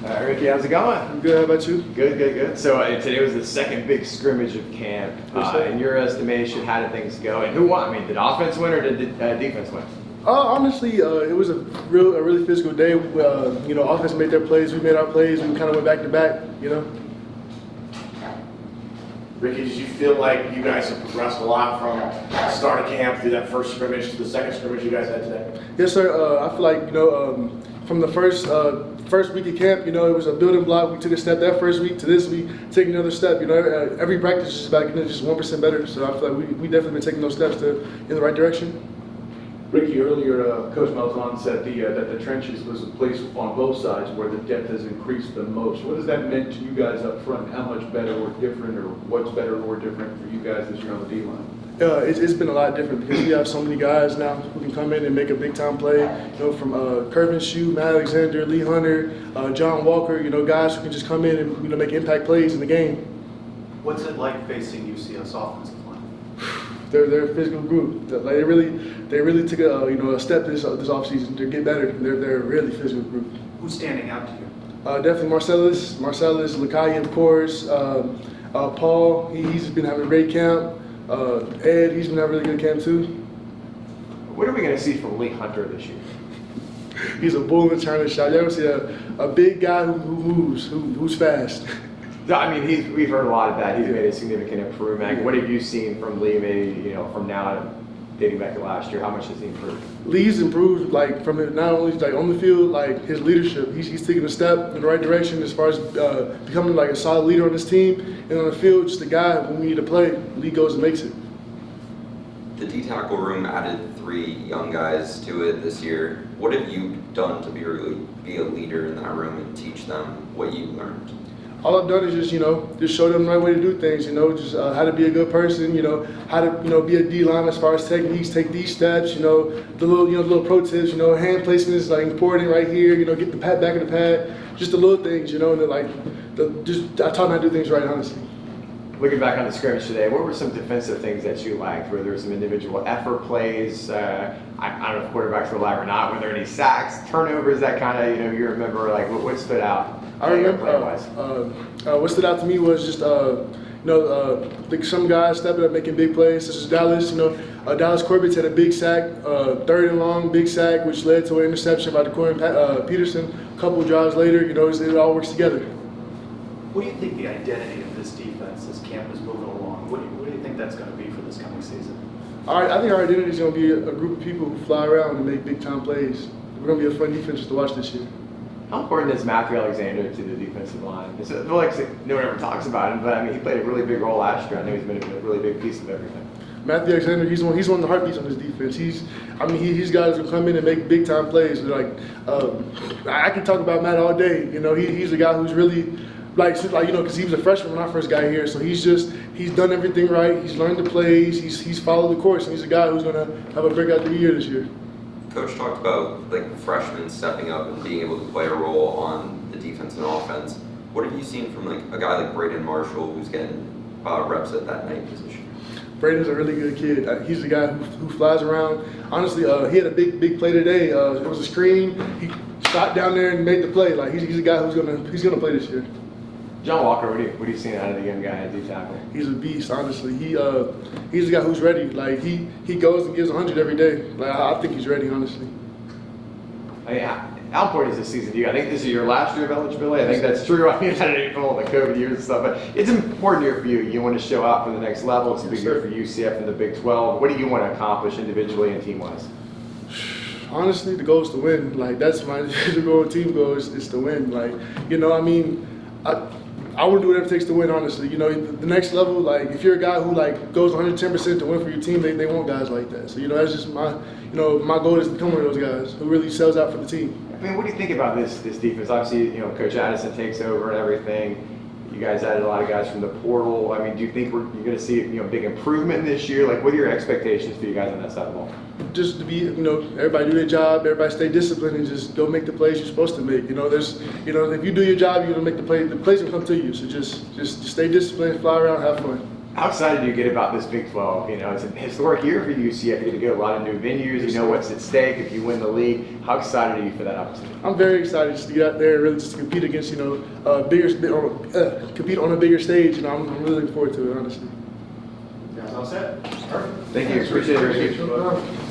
Ricky, how's it going? I'm good. How about you? Good, good, good. So today was the second big scrimmage of camp. In your estimation, how did things go? And who won? I mean, did offense win or did defense win? Honestly, it was a really physical day. Offense made their plays. We made our plays. We kind of went back to back. Ricky, did you feel like you guys have progressed a lot from the start of camp through that first scrimmage to the second scrimmage you guys had today? Yes, sir. I feel like from the first week of camp, it was a building block. We took a step that first week to this week, taking another step. Every practice is just about getting just 1% better. So I feel like we definitely been taking those steps in the right direction. Ricky, earlier Coach Malzahn said that the trenches was a place on both sides where the depth has increased the most. What has that meant to you guys up front? How much better or different, or what's better or different for you guys this year on the D-line? It's been a lot different because we have so many guys now who can come in and make a big time play. From Curvin Shue, Matt Alexander, Lee Hunter, John Walker. Guys who can just come in and make impact plays in the game. What's it like facing UCF's offensive line? They're a physical group. They really took a step this offseason to get better. They're a really physical group. Who's standing out to you? Definitely Marcellus, Lakai, of course. Paul, he's been having a great camp. Ed, he's been having a really good camp too. What are we going to see from Lee Hunter this year? He's a bull in the China shop. You ever see a big guy who moves, who's fast? I mean, we've heard a lot of that. He's made a significant improvement. What have you seen from Lee, maybe from now to dating back to last year? How much has he improved? Lee's improved, from it, not only on the field, his leadership. He's taking a step in the right direction as far as becoming a solid leader on this team, and on the field, just a guy when we need to play. Lee goes and makes it. The D-tackle room added 3 young guys to it this year. What have you done to be a leader in that room and teach them what you learned? All I've done is just show them the right way to do things, just how to be a good person, how to, be a D-line as far as techniques, take these steps, the little pro tips, hand placement is important right here, get the pad back of the pad, just the little things, and I taught them how to do things right, honestly. Looking back on the scrimmage today, what were some defensive things that you liked? Were there some individual effort plays? I don't know if quarterbacks were alive or not. Were there any sacks, turnovers that kind of, you remember, what stood out? I remember what stood out to me was just some guys stepping up making big plays, such as Dallas. Dallas Corbett's had a big sack, 3rd and long, big sack, which led to an interception by the corner Peterson. A couple drives later, it all works together. What do you think the identity of this defense, as camp is moving along, what do you think that's going to be for this coming season? I think our identity is going to be a group of people who fly around and make big time plays. We're going to be a fun defense to watch this year. How important is Matthew Alexander to the defensive line? I feel like no one ever talks about him, but he played a really big role last year. I know he's been a really big piece of everything. Matthew Alexander, he's one of the heartbeats on this defense. He's guys who come in and make big time plays. I can talk about Matt all day. He's a guy who's really because he was a freshman when I first got here, so he's done everything right. He's learned the plays. He's followed the course, and he's a guy who's gonna have a breakout year this year. Coach talked about freshmen stepping up and being able to play a role on the defense and offense. What have you seen from a guy like Braden Marshall, who's getting reps at that night position? Braden's a really good kid. He's a guy who flies around. Honestly, he had a big play today. It was a screen. He shot down there and made the play. He's a guy who's gonna play this year. John Walker, what are you seeing out of the young guy at D-tackle? He's a beast, honestly. He's a guy who's ready. He goes and gives 100 every day. I think he's ready, honestly. How important is this season to you? I think this is your last year of eligibility. I think that's true. I don't know the COVID years and stuff, but it's an important year for you. You want to show out for the next level. It's a big year for UCF and the Big 12. What do you want to accomplish individually and team-wise? Honestly, the goal is to win. That's my individual goal, team goal is to win. I want to do whatever it takes to win, honestly. The next level, if you're a guy who goes 110% to win for your team, they want guys like that. So, that's just my goal is to become one of those guys who really sells out for the team. What do you think about this defense? Obviously, Coach Addison takes over and everything. You guys added a lot of guys from the portal. Do you think you're going to see big improvement this year? What are your expectations for you guys on that side of the ball? Just to be, everybody do their job, everybody stay disciplined, and just go make the plays you're supposed to make. If you do your job, you're gonna make the plays will come to you. So just stay disciplined, fly around, have fun. How excited do you get about this Big 12? You know, it's a historic year for UCF. You get to go to a lot of new venues. You know what's at stake if you win the league. How excited are you for that opportunity? I'm very excited just to get out there and really just to compete against, compete on a bigger stage. You know, I'm really looking forward to it, honestly. You guys all set? Perfect. Thank you. Appreciate it. Appreciate you, bud.